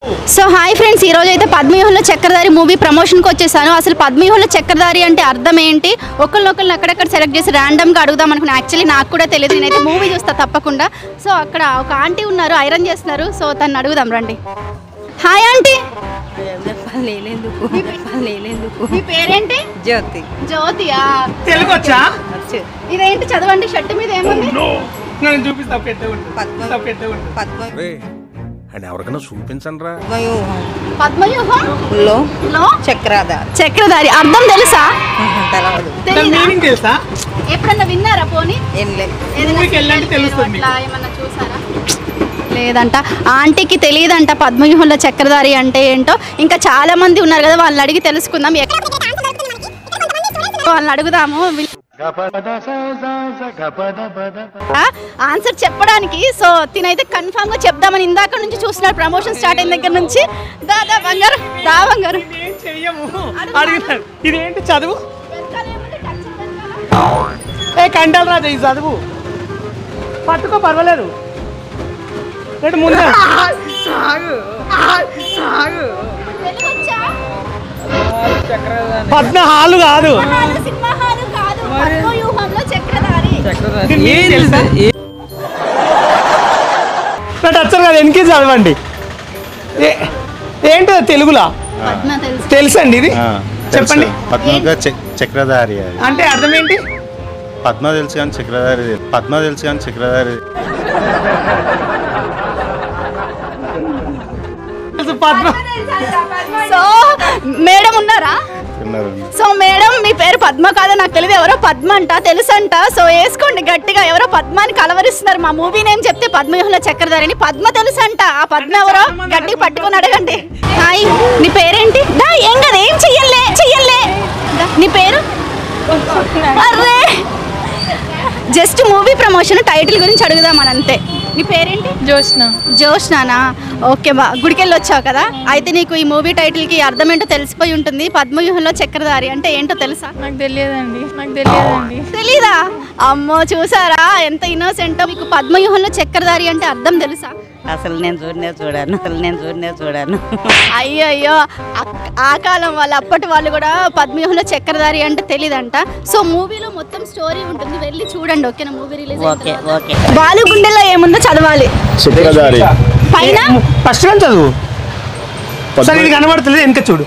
So hi friends, ఈ రోజు అయితే పద్మవ్యూహంలో చక్రధారి మూవీ ప్రమోషన్కి వచ్చేసాను. అసలు పద్మవ్యూహంలో చక్రధారి అంటే అర్థం ఏంటి, ఒకళ్ళొకళ్ళని అక్కడక్కడ సెలెక్ట్ చేసి ర్యాండమ్గా అడుగుదాం అనుకున్నా. యాక్చువల్లీ నాకు కూడా తెలియదు, నేనైతే మూవీ చూస్తా తప్పకుండా. సో అక్కడ ఒక ఆంటీ ఉన్నారు, ఐరన్ చేస్తున్నారు. సో తను అడుగుదాం రండి. Hi aunty. మీ పేరేంటి? జ్యోతి. జ్యోతియా? తెలుగు వచ్చా? ఇదేంటి చదవండి, షర్ట్ మీద ఏముంది? చూపిస్తా. అండ్ ఎవరికైనా చూపించండి రా. పద్మవ్యూహంలో చక్రధారి. చక్రధారి అర్థం తెలుసా? మీనింగ్ తెలుసా? ఎప్పుడన్నా విన్నారా? పోనీ మూవీకి వెళ్ళండి తెలుస్తుంది. ఏమన్నా చూసారా? లేదంట, ఆంటీకి తెలియదంట పద్మవ్యూహంలో చక్రధారి అంటే ఏంటో. ఇంకా చాలా మంది ఉన్నారు కదా, వాళ్ళని అడిగి తెలుసుకుందాం. వాళ్ళని అడుగుదాము ఆన్సర్ చెప్పడానికి. సో తినైతే కన్ఫామ్ గా చెప్దామని ఇందాక నుంచి చూస్తున్నాడు, ప్రమోషన్ స్టార్ట్ అయిన దగ్గర నుంచి. దాదా బంగారు, దా బంగారు. ఇదేంటి చదువు? కంటాల రాజా, ఈ చదువు పట్టుకో, పర్వాలేదు. ముందు పద్మ హాలు కాదు, టచ్చర్ కాదు. ఎన్కి చదవండి. ఏంటో తెలుగులా తెలుసండి ఇది, చెప్పండి. పద్మగా చక్రధారి అంటే అర్థం ఏంటి? పద్మ తెలుసు కానీ చక్రధారి, పద్మ తెలుసు కానీ చక్రధారి. పద్మ. సో మేడం ఉన్నారా? సో మేడం, మీ పేరు పద్మ కాదా? నాకు తెలియదు. ఎవరో పద్మ అంట తెలుసంట. సో వేసుకోండి గట్టిగా. ఎవరో పద్మాని కలవరిస్తున్నారు. మా మూవీ నేమ్ చెప్తే పద్మవ్యూహంలో చక్రధారిని పద్మ తెలుసంట. ఆ పద్మ ఎవరో గట్టిగా పట్టుకొని అడగండి. హాయ్, నీ పేరేంటి? ఏం కదా, ఏం చెయ్యలే. నీ పేరు? Array, just movie promotion title గురించి అడుగుదామని అంతే. నీ పేరేంటి? జోష్న. జోష్నానా? ఓకే, గుడికెళ్ళి వచ్చావు కదా, అయితే నీకు ఈ మూవీ టైటిల్కి అర్థం ఏంటో తెలిసిపోయి ఉంటుంది. పద్మవ్యూహంలో చక్రధారి అంటే ఏంటో తెలుసా? నాకు తెలియదండి. తెలీదా? అమ్మో, చూసారా ఎంత ఇన్నోసెంటో. మీకు పద్మవ్యూహంలో చక్రధారి అంటే అర్థం తెలుసా? అసలు నేను చూడనే. అయ్యో, ఆ కాలం వాళ్ళు, అప్పటి వాళ్ళు కూడా పద్మవ్యూహంలో చక్రధారి అంటే తెలీదంట. సో మూవీలో మొత్తం స్టోరీ ఉంటుంది, వెళ్ళి చూడండి. ఓకేనా? Movie release okay. బాలు గుండెల్లో ఏముందో చదవాలి. చక్రధారి పైన ఫస్ట్ చదువు. సరే, ఇది కనబడుతుంది, వెనక చూడు.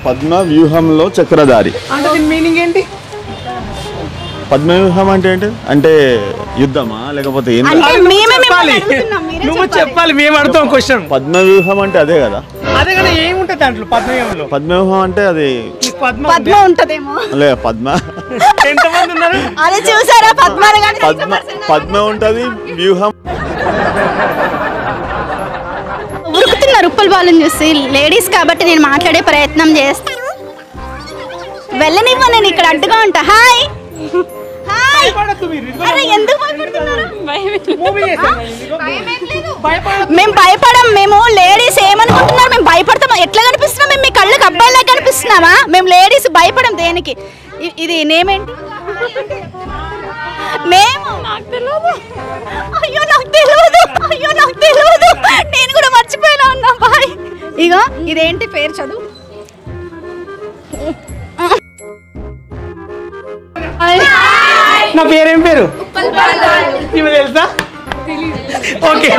పద్మ వ్యూహంలో చక్రధారి అంటే దీని మీనింగ్ ఏంటి? పద్మవ్యూహం అంటే ఏంటి? అంటే యుద్ధమా లేకపోతే ఏం? నువ్వు చెప్పాలి, మేము అడుగుతాం క్వశ్చన్. పద్మవ్యూహం అంటే అదే కదా? అదే కదా, ఏముంటది దాంట్లో పద్మవ్యూహంలో? పద్మవ్యూహం అంటే అది పద్మ ఉంటదేమో. లే, పద్మ ఎంతమంది ఉన్నారు? అదే చూసారా, పద్మ ఉంటది, వ్యూహం. ఉరుకుతున్నారు ఉప్పల్ బాలుని చూసి. లేడీస్ కాబట్టి నేను మాట్లాడే ప్రయత్నం చేస్తాను. వెళ్ళనివ్వ, నేను ఇక్కడ అడ్డుగా ఉంటా. హాయ్. అరే, ఎందుకు భయపడుతున్నారు? మేము భయపడం. మేము లేడీస్. ఏమనుకుంటున్నారు? మేము భయపడతాం. ఎట్లా కనిపిస్తున్నాం? మేము మీ కళ్ళకి అబ్బాయిలా కనిపిస్తున్నామా? మేము లేడీస్ భయపడం దేనికి? ఇది నేమేంటి? మేము నాకు తెలియదు. అయ్యో నాకు తెలియదు. నేను కూడా మర్చిపోయినా ఉన్నా. బాయ్. ఇగో ఇదేంటి పేరు? చదువు. నా పేరేం పేరు? ఇవి తెలుసా? ఓకే.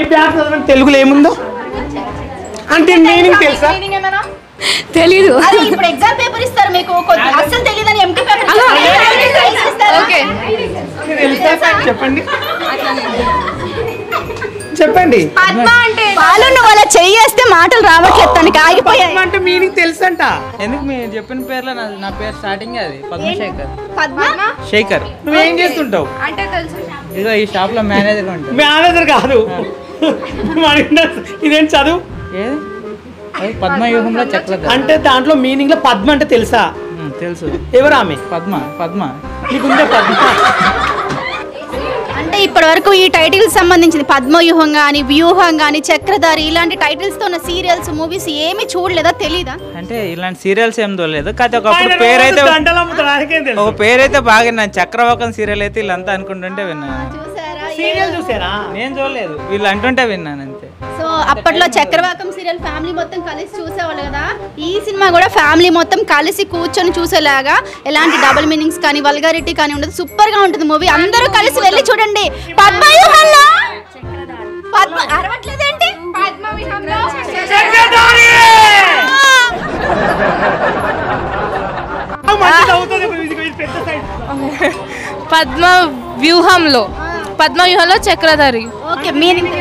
ఈ బ్యాగ్ చదవండి. తెలుగులో ఏముందో అంటే మీనింగ్ తెలుసా? తెలీదు. ఇప్పుడు ఎగ్జామ్ పేపర్ ఇస్తారు మీకు, అసలు తెలియదని ఎంటీ పేపర్. చెప్పండి. బాలు, నువ్వు అలా చెయ్యేస్తే మాటలు రావట్లేదు, తనకి ఆగిపోయాయి. అంటే మీనింగ్ తెలుసంట. ఎందుకు మీరు చెప్పిన పేర్లో నా పేరు స్టార్టింగ్ అది పద్మశేఖర్. శేఖర్. నువ్వేం చేస్తుంటావు? అంటే తెలుసు, ఇదిగో ఈ షాప్ లో మేనేజర్ ఉంటాడు. మేనేజర్ కాదు, ఇదేం చదువు? ఏది? అది పద్మవ్యూహంలో చక్రధారి అంటే దాంట్లో మీనింగ్ లో పద్మ అంటే తెలుసా? తెలుసు. ఎవరు ఆమె? పద్మ. నీకుందే పద్మ? అంటే ఇప్పటి వరకు ఈ టైటిల్స్ సంబంధించింది పద్మవ్యూహం కానీ, వ్యూహం కానీ, చక్రధారి ఇలాంటి టైటిల్స్ తో ఉన్న సీరియల్స్, మూవీస్ ఏమి చూడలేదా? తెలీదా? అంటే ఇలాంటి సీరియల్స్ ఏం చూడలేదు. కాకపోతే ఒకప్పుడు పేరైతే బాగా నా చక్రవాకం సీరియల్ అయితే వీళ్ళంతా అనుకుంటుంటే విన్నాను. సీరియల్ చూసారా? నేను చూడలేదు, వీళ్ళు అంటుంటే విన్నాను అంతే. సో అప్పట్లో చక్రవాకం సీరియల్ ఫ్యామిలీ మొత్తం కలిసి చూసేవాళ్ళు కదా, ఈ సినిమా కూడా ఫ్యామిలీ మొత్తం కలిసి కూర్చొని చూసేలాగా, ఎలాంటి డబుల్ మీనింగ్స్ కానీ వల్గారిటీ కానీ ఉండదు, సూపర్ గా ఉంటుంది మూవీ. అందరూ కలిసి వెళ్ళి చూడండి. పద్మవ్యూహంలో అరవట్లేదేంటి? పద్మ వ్యూహంలో చక్రధారి. ఓకే, మీనింగ్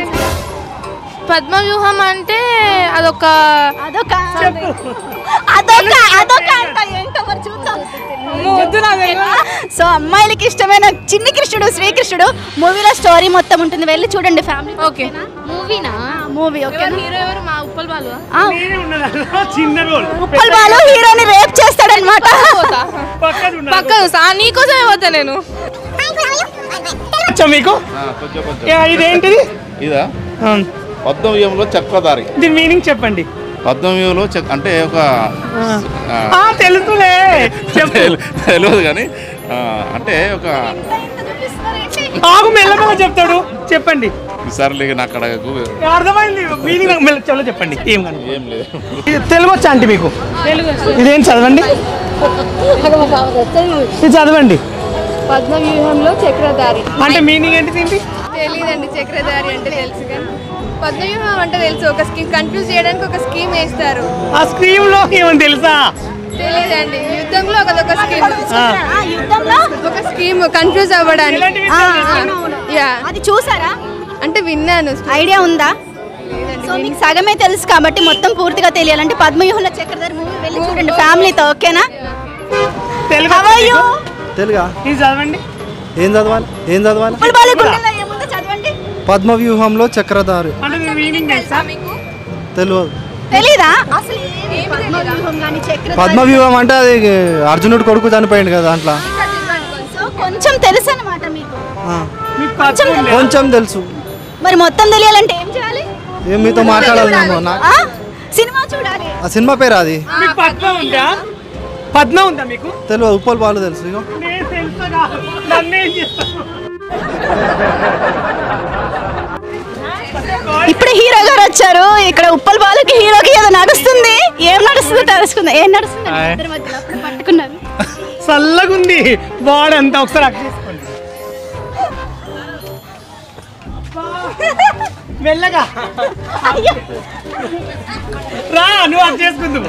పద్మ వ్యూహం అంటే అదొక అదొక అదొక అదొక అంట ఏంటో మరి చూద్దాం. సో అమ్మాయిలకి ఇష్టమైన చిన్ని కృష్ణుడు శ్రీకృష్ణుడు మూవీలో స్టోరీ మొత్తం ఉంటుంది, వెళ్ళి చూడండి ఫ్యామిలీ. ఓకే, మూవీనా? Movie okay. హీరో ఎవరు? మా ఉప్పల్ బాలు. ఉప్పల్ బాలు హీరోని రేప్ చేస్తాడన్నమాట. పక్క నీకోసమే పోతా నేను. మీకు ఇదేంటిది? ఇదా పద్మవ్యూహంలో చక్రధారి. దీని మీనింగ్ చెప్పండి. పద్మవ్యూహంలో అంటే ఒక తెలుసులే, తెలియదు కానీ అంటే ఒక ఆగు మెల్లమెల్ల చెప్తాడు, చెప్పండి. సర్లే నాకు అడగకు. అర్థమైంది మీనింగ్ మెల్ల చెప్పండి. ఏం లేదు. తెలుగు వచ్చా అంటే మీకు? ఇదేం చదవండి, ఇది చదవండి. పద్మవ్యూహంలో చక్రధారి అంటే మీనింగ్ ఏంటి దీనికి? తెలీదండి. చక్రధారి అంటే తెలుసు కానీ పద్మవ్యూహం అంటే తెలుసు. ఒక స్కీమ్ కన్ఫ్యూజ్ చేయడానికి ఒక స్కీమ్ వేస్తారు. ఆ స్క్రీమ్ లో ఏమని తెలుసా? తెలీదండి. యుద్ధంలో ఒక స్కీమ్, యుద్ధంలో ఒక స్కీమ్ కన్ఫ్యూజ్ అవ్వడానికి. అది చూసారా? అంటే విన్నాను. ఐడియా ఉందా? సో మీకు సగమే తెలుసు కాబట్టి మొత్తం పూర్తిగా తెలియాలంటే పద్మవ్యూహంలో చక్రధారి మూవీ వెళ్ళి చూడండి ఫ్యామిలీతో. ఓకేనా? తెలుగు తెలుగా? ఇది చదవండి. ఏం చదవాలి? చదవండి. పద్మవ్యూహంలో చక్రధారి అంటే మీనింగ్ తెలుసా? తెలియదు. తెలీదా అసలు? పద్మవ్యూహం కానీ చక్రధారి, పద్మవ్యూహం అంటే అది అర్జునుడు కొడుకు చనిపోయింది కదా దాంట్లో. సో కొంచెం తెలుసు అన్నమాట మీకు. కొంచెం తెలుసు. మరి మొత్తం తెలియాలంటే ఏం చేయాలి? ఏం మీతో మాట్లాడాలి ఆ? సినిమా చూడాలి. ఆ సినిమా పేరు అది. మీకు పద్మ ఉందా మీకు? తెలియదు. ఉప్పల్ బాలు తెలుసు. ఇగో ఇప్పుడు హీరో గారు వచ్చారు. ఇక్కడ ఉప్పల్ బాలుకి హీరోకి ఏదో నడుస్తుంది. ఏం నడుస్తుందో తెలుసుకుందాం. ఏం నడుస్తుంది ఇద్దరి మధ్యలో? అప్పుడు పట్టుకున్నారు. చల్లగుంది బాడీ అంతా. ఒకసారి అక్ చేసుకోండి మెల్లగా. రా, నువ్వు అక్ చేసుకుందావు.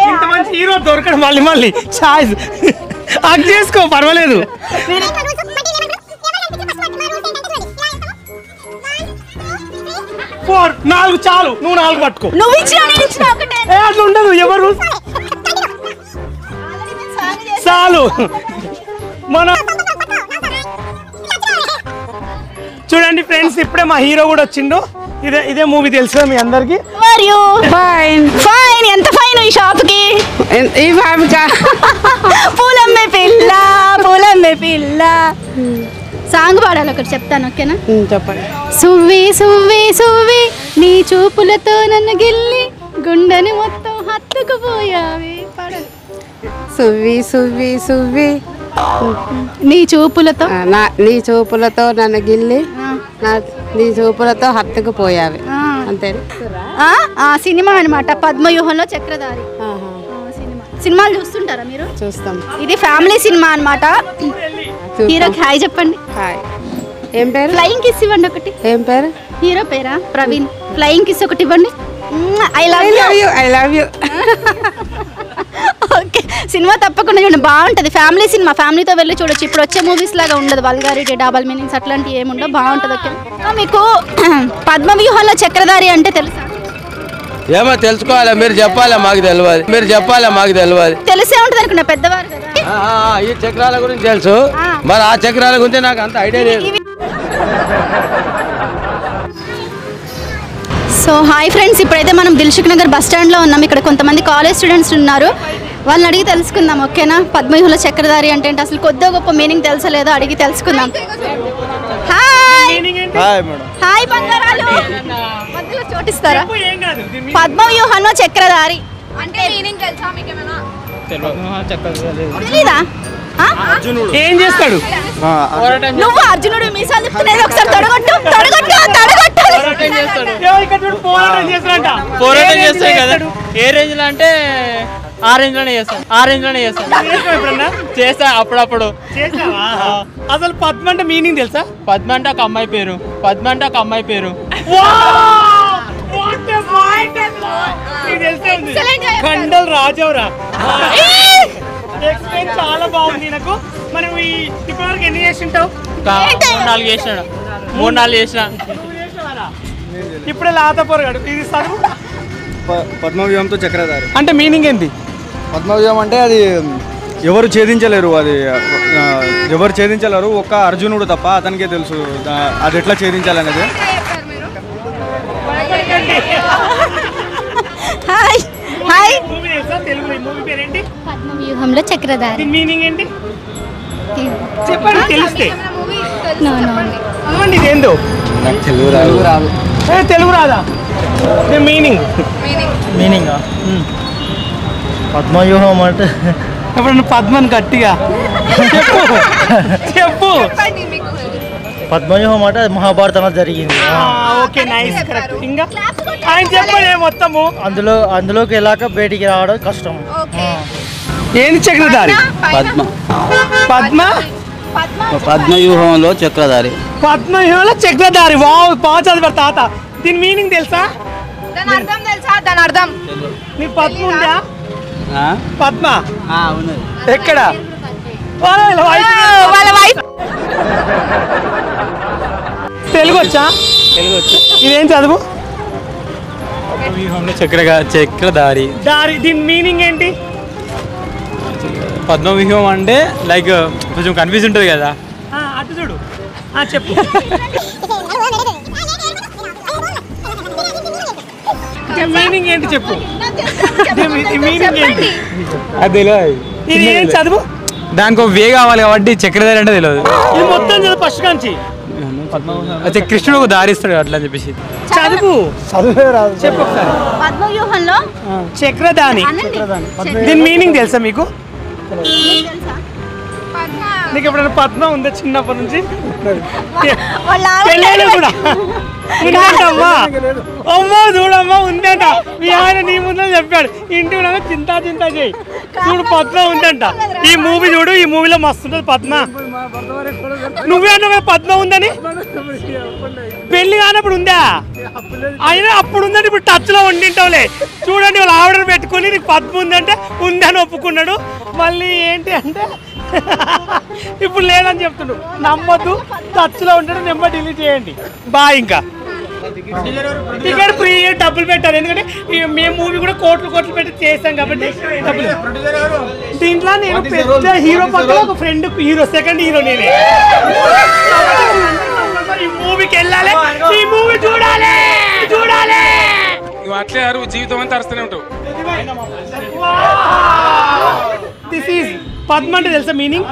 ఇంత మంచి హీరో దొరకడం మళ్ళీ ఛాయిస్. అక్ చేసుకో, పర్వాలేదు. 4 చాలు. నువ్వు 4 పట్టుకో. నువ్వు ఇచ్చిన ఒకటే. అట్లా ఉండదు. ఎవరు చాలు. మన చూడండి ఫ్రెండ్స్, ఇప్పుడే మా హీరో కూడా వచ్చిండు. ఇదే మూవీ తెలుసు మీ అందరికి. ఫైన్. ఎంత ఫైన్ ఈ షాప్ కి? ఈ బాబుకా పూలమ్మే పిల్ల సాంగ్ పాడాలి ఒకటి, చెప్తాను. ఓకేనా? చెప్పండి. సువ్వి సువ్వి సువ్వి నీ చూపులతో నన్ను గిల్లి గుండెని మొత్తం హత్తుకుపోయావి. పాడాలి. సువ్వి సువ్వి సువ్వి నీ చూపులతో నీ చూపులతో నన్ను గిల్లి నీ చూపులతో హత్తుకుపోయావి. అంతే. సినిమా అనమాట పద్మవ్యూహంలో చక్రధారి సినిమాలు చూస్తుంటారా మీరు? చూస్తాం. ఇది ఫ్యామిలీ సినిమా అనమాట. హీరోకి హాయ్ చెప్పండి. హాయ్. ఏం పేరు? ఫ్లయింగ్ కిస్ ఇవ్వండి ఒకటి. ఏం పేరు? హీరో పేరా? ప్రవీణ్. ఫ్లయింగ్ కిస్ ఒకటి ఇవ్వండి. I love you. Okay, cinema తప్పకుండా చూడండి, బాగుంటుంది. ఫ్యామిలీ సినిమా, ఫ్యామిలీతో వెళ్ళి చూడొచ్చు. ఇప్పుడు వచ్చే మూవీస్ లాగా ఉండదు, వల్గారిటీ, డబల్ మీనింగ్స్ అట్లాంటివి ఏముండవు, బాగుంటుంది. ఓకే, మీకు పద్మవ్యూహంలో చక్రధారి అంటే తెలుసా? ఏమో తెలుసుకోవాలి, మీరు చెప్పాలా, మాకు తెలియదు. తెలిసే ఉంటుంది అనుకున్నా, పెద్దవారు కదా. ఈ చక్రాల గురించి తెలుసు, మరి ఆ చక్రాల గురించి నాకు అంత ఐడియా లేదు. సో హాయ్ ఫ్రెండ్స్, ఇప్పుడైతే మనం దిల్సుఖ్ నగర్ బస్ స్టాండ్లో ఉన్నాం. ఇక్కడ కొంతమంది కాలేజ్ స్టూడెంట్స్ ఉన్నారు, వాళ్ళని అడిగి తెలుసుకుందాం. ఓకేనా? పద్మవ్యూహంలో చక్రధారి అంటే అసలు కొద్దిగా గొప్ప మీనింగ్ తెలుసలేదో అడిగి తెలుసుకుందాం. హాయ్ బంగారాలు, మధ్యలో చోటిస్తారా? పద్మవ్యూహంలో చక్రధారి అంటే మీనింగ్ తెలుసా? మీకేమైనా తెలీదా? ఏం చేస్తాడు? నువ్వు అర్జునుడు మీసాలు తిప్పుతున్నది ఒకసారి తొడగొట్టు తొడగొట్టు తొడగొట్టు. పోరాటం చేస్తాడంట. పోరాటం చేస్తాయి కదా ఏ రేంజ్ లో అంటే ఆ రేంజ్ లోనే చేస్తాను చేస్తా అప్పుడప్పుడు. చేసావా? అసలు పద్మ అంటే మీనింగ్ తెలుసా? పద్మ అంటే ఒక అమ్మాయి పేరు. పద్మ అంటే ఒక అమ్మాయి పేరు. కండల్ రాజవరా ఎక్స్ప్లెయిన్ చాలా బాగుంది నాకు. మనం ఇప్పటివరకు ఎన్ని చేసి ఉంటావు? 3-4 చేసినాడు. 3-4 చేసిన. ఇప్పుడే లాతపోరగాడు. ఇది చదువు. పద్మవ్యూహంతో చక్రధారి అంటే మీనింగ్ ఏంటి? పద్మవ్యూహం అంటే అది ఎవరు ఛేదించలేరు, అది ఎవరు ఛేదించలేరు, ఒక్క అర్జునుడు తప్ప అతనికే తెలుసు అది ఎట్లా ఛేదించాలనేది. Hi hi. మూవీ తెలుసా? తెలుగులో ఈ మూవీ పేరేంటి? పద్మవ్యూహంలో చక్రధారి. మీనింగ్ ఏంటి చెప్పండి తెలిస్తే. ఇది ఏందో నాకు తెలుగు రాదు. తెలుగు రాదా? మీనింగ్ మీనింగ్ పద్మవ్యూహం అంటే ఎప్పుడన్నా పద్మని గట్టిగా చెప్పు. పద్మవ్యూహం అంటే మహాభారతంలో జరిగింది. Okay nice correct. ఇంకా ఆయన చెప్పండి మొత్తము. అందులోకి వెళ్ళాక బయటికి రావడం కష్టం. ఏంది చక్రధారి? పద్మ పద్మ పద్మవ్యూహంలో చక్రధారి. పద్మవ్యూహంలో చక్రధారి. వావ్ బాగా చదివారు తాత. దీని మీనింగ్ తెలుసా? దాని అర్థం తెలుసా? దాని అర్థం నీ పద్మ ఉందా? పద్మ ఉన్నది. ఎక్కడ? వాళ్ళ వైఫ్. తెలుగు వచ్చా? ఇదేం చదువు? పద్మవ్యూహంలో చక్రధారి. దారి. దీని మీనింగ్ ఏంటి? పద్మవ్యూహం అంటే లైక్ కొంచెం కన్ఫ్యూజ్ ఉంటుంది కదా. అటు చూడు. చెప్పు. మీనింగ్ ఏంటి చెప్పు. మీనింగ్ ఏంటి? అది తెలియదు. ఇది ఏం చదువు? దానికి ఒక వే కావాలి కాబట్టి చక్రధారి అంటే తెలియదు. ఇది మొత్తం చదువు ఫస్ట్ నుంచి. అయితే కృష్ణుడు ఒక దారి ఇస్తాడు అట్లా అని చెప్పేసి చదువు. చదువే రాదు. చెప్పు ఒకసారి. పద్మవ్యూహంలో చక్రధాని. దీని మీనింగ్ తెలుసా మీకు? నీకు ఎప్పుడైనా పద్మ ఉందా చిన్నప్పటి నుంచి? పెళ్ళైనా కూడా ఉందంటమ్మా. అమ్మా చూడమ్మా ఉందంట. మీ ఆయన నీ ముందే చెప్పాడు. ఇంటి చింతా చింతా చేయి చూడు పద్మ ఉందంట. ఈ మూవీ చూడు. ఈ మూవీలో మస్తు ఉంటుంది పద్మ. నువ్వే అన్నావు పద్మ ఉందని. పెళ్లి కానప్పుడు ఉందా? అయినా అప్పుడు ఉందని ఇప్పుడు టచ్ లో ఉండింటావులే. చూడండి వాళ్ళు ఆర్డర్ పెట్టుకుని నీకు పద్మ ఉందంటే ఉందని ఒప్పుకున్నాడు. మళ్ళీ ఏంటి అంటే ఇప్పుడు లేదని చెప్తున్నాడు. నమ్మద్దు. టచ్ లో ఉంటాడు. నెంబర్ డిలీట్ చేయండి. బాయ్. ఇంకా టికెట్ ఫ్రీ డబ్బులు పెట్టారు. ఎందుకంటే మేము మూవీ కూడా కోట్లు పెట్టి చేసాం కాబట్టి డబ్బులు. దీంట్లో నేను పెద్ద హీరో పక్కన ఒక ఫ్రెండ్ హీరో, సెకండ్ హీరో నేనే. ఈ మూవీకి వెళ్ళాలి. ఈ మూవీ చూడాలి. నువ్వు అట్లే జీవితం అంతా అరుస్తూనే ఉంటావు. దిస్ ఈజ్ పద్మ అంటే తెలుసా మీనింగ్?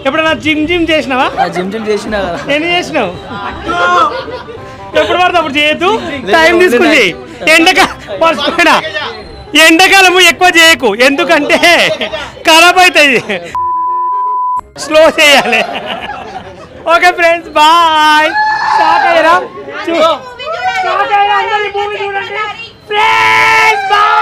ఎప్పుడన్నా జిమ్ చేసినావా? జిమ్ చేసినా కదా. ఎన్ని చేసినావు? ఎప్పుడు పడితే అప్పుడు చేయొద్దు. టైం తీసుకుంది. ఎండాకాలము ఎక్కువ చేయకు. ఎందుకంటే ఖరాబ్ అవుతుంది. స్లో చేయాలి. Okay friends bye. షాక్ అయ్యారా? మూవీ చూడండి ఫ్రెండ్స్. బాయ్.